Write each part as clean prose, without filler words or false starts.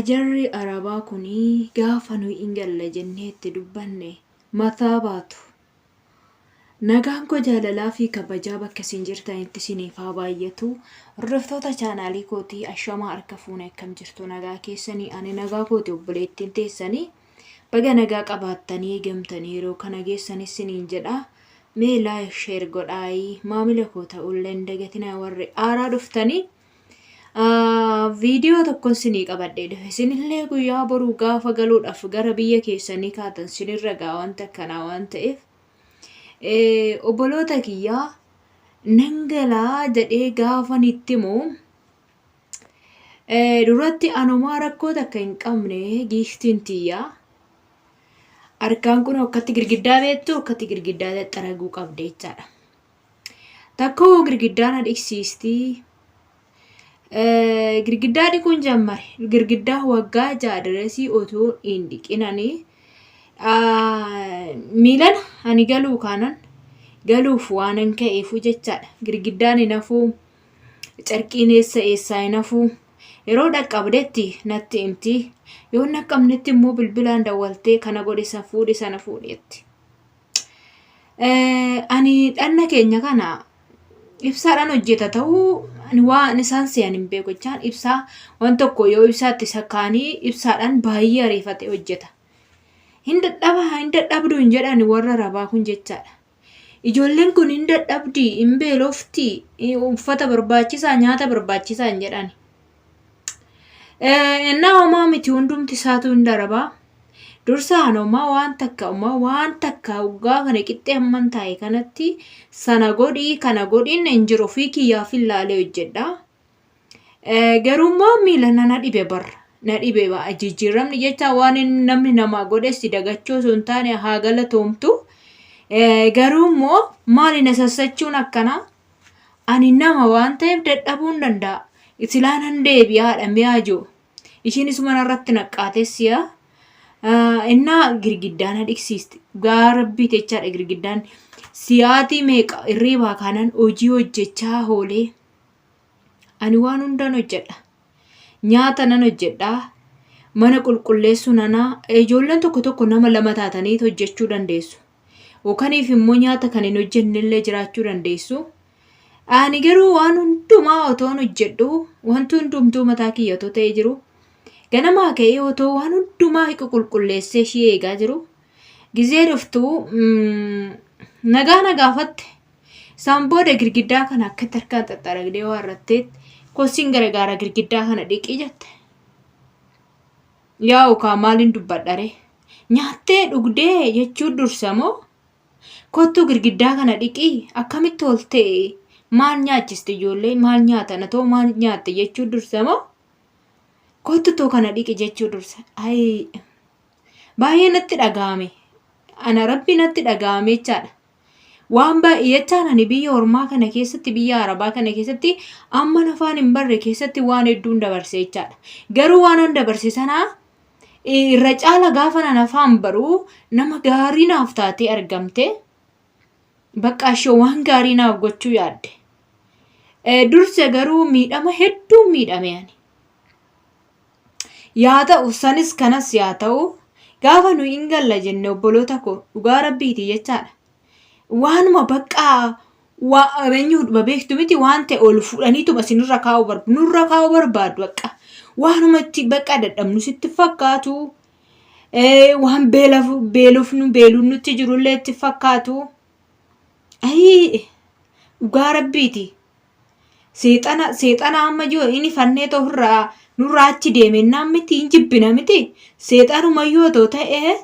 Jarri Arabaa kunii gaafa nuyi ingalla jennee itti dubbanne mataa baatu. Nagaan koo jaalalaa fi kabajaa bakka isin jirtanitti isiniif haa baay'atu. Hordoftoota chaanaalii kootii ashamaa harka fuunee akkam jirtu nagaa keessanii ani nagaa kooti obboleettiin teessanii baga nagaa qabaattanii eegamtanii yeroo kana geessanis isiniin jedha. Mee laayik sheer godhaayi maamila koo ta'ullee hin dagatinaa warri aaraa dhuftanii. Viidiyoo tokko isinii qabadhee dhufe isinillee guyyaa boruu gaafa galuudhaaf gara biyya keessanii kaatan isinirra gaa wanta akkanaa waan ta'eef obboloota kiyyaa nangalaa jedhee gaafan itti immoo duratti anomaa rakkoo takka hin qabne giiftiin tiyyaa harkaan kun akkatti girgiddaa beektu akkatti girgiddaa xaraguu qabde jechaadha. Takkoo girgiddaa na dhiqsiistii. Girgiddaa kun jammare girgiddaa waggaa jaadarasii otoo hin dhiqinanii miilan ani galuu kaanan galuuf waanan ka'eefu jechaadha. Girgiddaan hinafuu carqiin eessaa hinafuu yeroo dhaqqabdetti natti himti yoo naqqabnetti immoo bilbilaan dawwaltee kana godhe fuudhi sana fuudhetti. Ani dhanna keenya kana ibsaadhaan hojjeta ta'uu waan isaan se'an hin beeku jechaan ibsaa waan tokko yoo ibsaatti sakkaanii ibsaadhaan baay'ee ariifate hojjeta. Hin dadhabdu hin jedhan warra Arabaa kun jechaadha. Ijoolleen kun hin dadhabdi hin beelofti uffata barbaachisaa nyaata barbaachisaa hin jedhan. Innaa homaa miti hundumti isaatu hin darabaa. Dursaan homaa waan takka waggaa kana qixxee hamman taa'e kanatti sana godhii kana godhiin hin jiru ofii kiyyaaf ilaalee hojjedha. Garummaa miila na dhibe barra na dhibe jijjiiramni jecha waan namni namaa godhessi dagachuu osoo hin taane haa galatoomtu. Garummoo maali na sassachuun akkanaa ani nama waan ta'eef dadhabuu hin danda'a. Isilaanan deebi'aadha mi'aajoo ishiinis mana irratti naqqaatessiyaa. Innaa girgiddaan dhiqsiisti gaarabbii jechaadha. Girgiddaan siyaatii meeqa irriibaa kanan hojii hojjechaa oolee ani waan hundaan hojjedha. Nyaata nan hojjedha. Mana qulqulleessuu nanaa ijoolleen tokko nama lama taatanii hojjechuu dandeessu. Ookaniif immoo nyaata kan hin hojjennellee jiraachuu dandeessu. Ani garuu waan hundumaa otoon hojjedhu wanti hundumtuu mataa kiyyatoo ta'ee jiru. Ganamaa ka'ee otoo waan hundumaa qulqulleessee ishee eegaa jiru. Gizee dhuftuu nagaa gaafatte. Isaan booda girgiddaa kana akkatti harkaan xaxxaragdee waan irratteetti kosiin garagaara girgiddaa kana dhiqii jette. Yaa yookaan maaliin dubbadhare? Nyaattee dhugdee jechuu dursamoo kottuu girgiddaa kana dhiqii akkamitti ooltee maal nyaachiste ijoollee maal nyaatan atoo maal nyaatte jechuu dursamoo? Kottu kana dhiqi jechuu dursa. Baay'ee natti dhagahame. Ana rabbi natti dhagahame jechaadha. Waan baay'ee jechaan ani biyya ormaa kana keessatti biyya Arabaa kana keessatti amma afaan hin barre keessatti waan hedduun dabarse jechaadha. Garuu waan an dabarse sanaa irra caala gaafa nan afaan baruu nama gaarii naaf taatee argamte. Bakka ishee waan gaarii naaf gochuu yaadde. Dursa garuu miidhama hedduun miidhame ani. Yaa ta'u sanis kanas yaa ta'u gaafa nuyi hin galla jenne obboloota koo dhugaa rabbiiti jechaadha. Waanuma baqqaa eenyuudha beektu miti waan ta'e ol fuudhaniituma nurra kaa'uu barbaadu baqqaa. Waanumatti baqqaa dadhabnu sitti fakkaatu. Waan beeluun nutti jirullee itti fakkaatu. Dhugaa rabbiiti. Seexana amma jiru inni fannee ta'urraa nurraa achi deemennaan miti hin jibbina miti seexanumayyoo ta'u ta'ee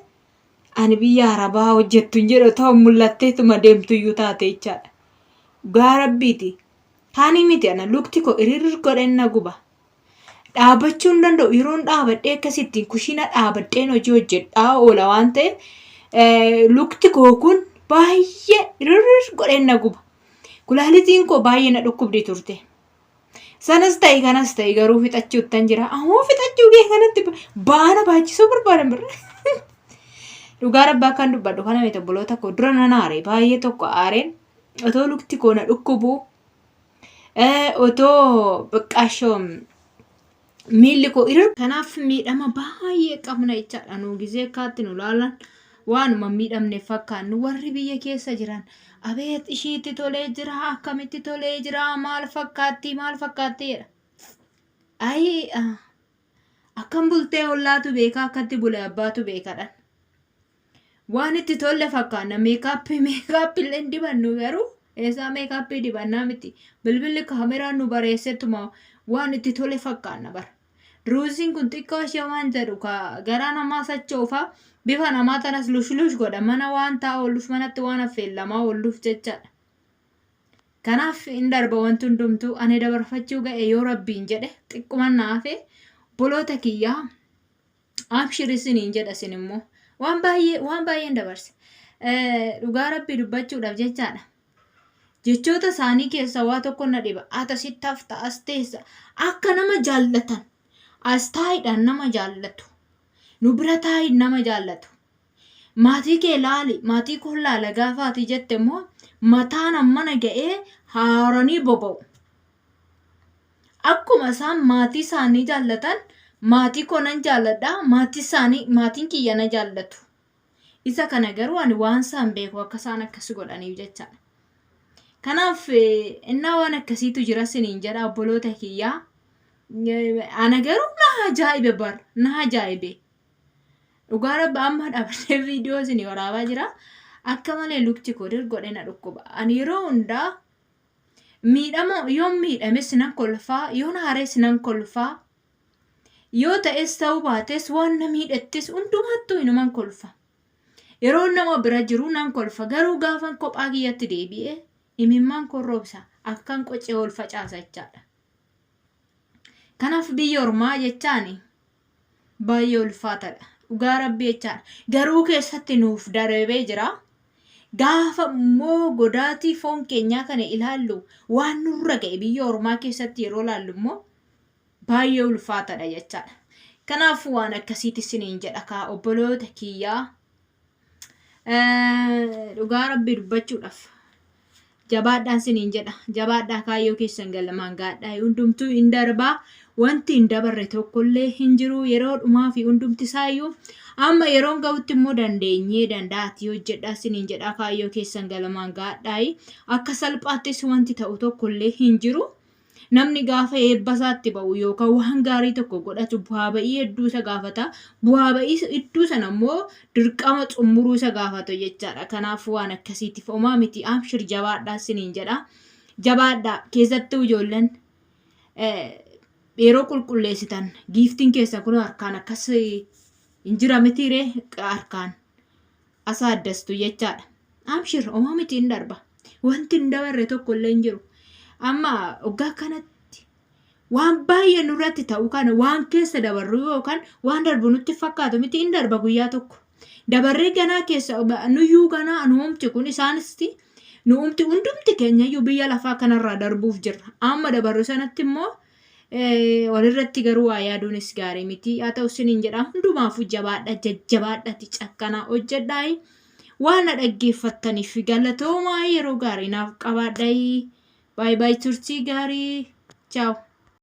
ani biyya Arabaa hojjettu hin jedhu ta'u mul'atteetuma deemtuyyuu taate jechaadha. Dhugaa rabbiiti. Kaanii miti ana lukti koo hiriir godhanna guba. Dhaabachuu hin danda'u yeroon dhaabadhee akkasittiin kushina dhaabadheen hojii hojjedhaa oola waan ta'eef lukti koo kun baay'ee hiriir godhanna guba. Kulaalitiin koo baay'ee na dhukkubdi turte. Sanas ta'e kanas ta'e garuu fixachuuttan jira. Ammoo fixachuu kee kanatti baana baachisuu barbaadan birra. Dhugaa rabbaa kan dubbadhu kana miti obboloota koo dura nan aare baay'ee tokko aareen otoo lukti koo na dhukkubu otoo baqqaashoo miilli koo kanaaf miidhama baay'ee qabna jechaadha. Nu gisee akkaatti nu laalan waanuma miidhamne fakkaannu warri biyya keessa jiran abeet ishiitti tolee jira akkamitti tolee jira maal fakkaatti jedha. Ayi akkam bultee ollaatu beeka akkatti bule abbaatu beekadhan. Waan itti tolle fakkaanna meekaappii illee dibannu garuu eessaa meekaappii dibannaa miti. Bilbilli kaameraan nu bareessettuma waan itti tole fakkaanna bara. Ruuziin kun xiqqoo ishee waan jedhu garaa namaa sachoofa bifa namaa tanas lush godha mana waan ta'a oolluuf manatti waan affeellamaa oolluuf jechaadha. Kanaaf hin darba wanti hundumtuu ani dabarfachuu ga'e yoo rabbiin jedhe xiqquma naafee boloota kiyyaa abshirisiniin jedha isin immoo waan baay'een dabarse. Dhugaa rabbii dubbachuudhaaf jechaadha. Jechoota isaanii keessa waa tokko na dhiba. Ata sittaaf ta'as teessa akka nama jaallatan as taayiidhaan nama jaallatu. Nu bira taayiin nama jaallatu. Maatii kee laali maatii koo laala gaafaati jette immoo mataan ammana ga'ee haaranii boba'u. Akkuma isaan maatii isaanii jaallatan maatii koo nan jaalladha maatiin kiyya na jaallatu. Isa kana garuu ani waan isaan beeku akka isaan akkas godhaniif jechaadha. Kanaaf innaa waan akkasiitu jira siniin jedha obboloota kiyyaa. Ana garuu na ajaa'ibe. Dhugaa rabbi amma dhaabbatee viidiyoo isinii waraabaa jira. Akka malee lukti koo godhe na dhukkuba. Ani yeroo hundaa yoon miidhame sinan kolfaa, yoon haaree sinan kolfaa, yoo ta'es ta'uu baates waan na miidhattis hundumattuu inuman kolfa. Yeroo nama bira jiru nan kolfa garuu gaafan kophaa kiyyatti deebi'ee imimmaan koo roobsa akkan qocee ol facaasa jechaadha. Kanaaf biyya ormaa jechaani baay'ee ulfaatadha. Dhugaa rabbii jechaadha. Garuu keessatti nuuf darbee jira. Gaafa immoo godaatii foon keenyaa kana ilaallu waan nurra ga'e biyya ormaa keessatti yeroo ilaallu immoo baay'ee ulfaatadha jechaadha. Kanaaf waan akkasiitti isiniin jedha obboloota kiyyaa. Dhugaa rabbii dubbachuudhaaf jabaadhaan isiniin jedha. Jabaadhaa kaayyoo keessan galamaan gaadhaa hundumtuu hin darbaa. Wanti hin dabarre tokkollee hin jiru yeroo dhumaa fi hundumti isaayyuu amma yeroon ga'utti immoo danda'atii hojjedhaa isiniin jedhaa kaayyoo keessan galamaan gaadhaa. Akka salphaattis wanti ta'u tokkollee hin jiru. Namni gaafa eebbasaatti ba'u yookaan waan gaarii tokko godhatu bu'aa ba'ii hedduu isa gaafata. Bu'aa ba'ii hedduu sana immoo dirqama xumuruu isa gaafatu jechaadha. Kanaaf waan akkasiitiif homaa miti abshir jabaadhaa isiniin jedha. Jabaadhaa keessattuu ijoolleen yeroo qulqulleessitan giiftiin keessa kun harkaan akkas hin jira mitiiree harkaan asa addastu jechaadha. Abshir homaa miti hin darba. Wanti hin dabarre tokkollee hin jiru. Amma waggaa kanatti waan baay'ee nurratti ta'u kana waan keessa dabarru yookaan waan darbu nutti fakkaatu miti hin darba guyyaa tokko. Dabarree ganaa keessa nuyyuu ganaa nuumti kun isaanis nuumti hundumti keenyayyuu biyya lafaa kanarraa darbuuf jirra. Amma dabarru sanatti immoo walirratti garuu waa yaaduunis gaarii miti. Haa ta'u isiniin jedha hundumaafuu jabaadha jajjabaadhati cakkanaa hojjedhaa. Waan na dhaggeeffattaniif galatoomaa yeroo gaarii naaf qabaadhaa. Bye bye turtii gaarii. Ciao.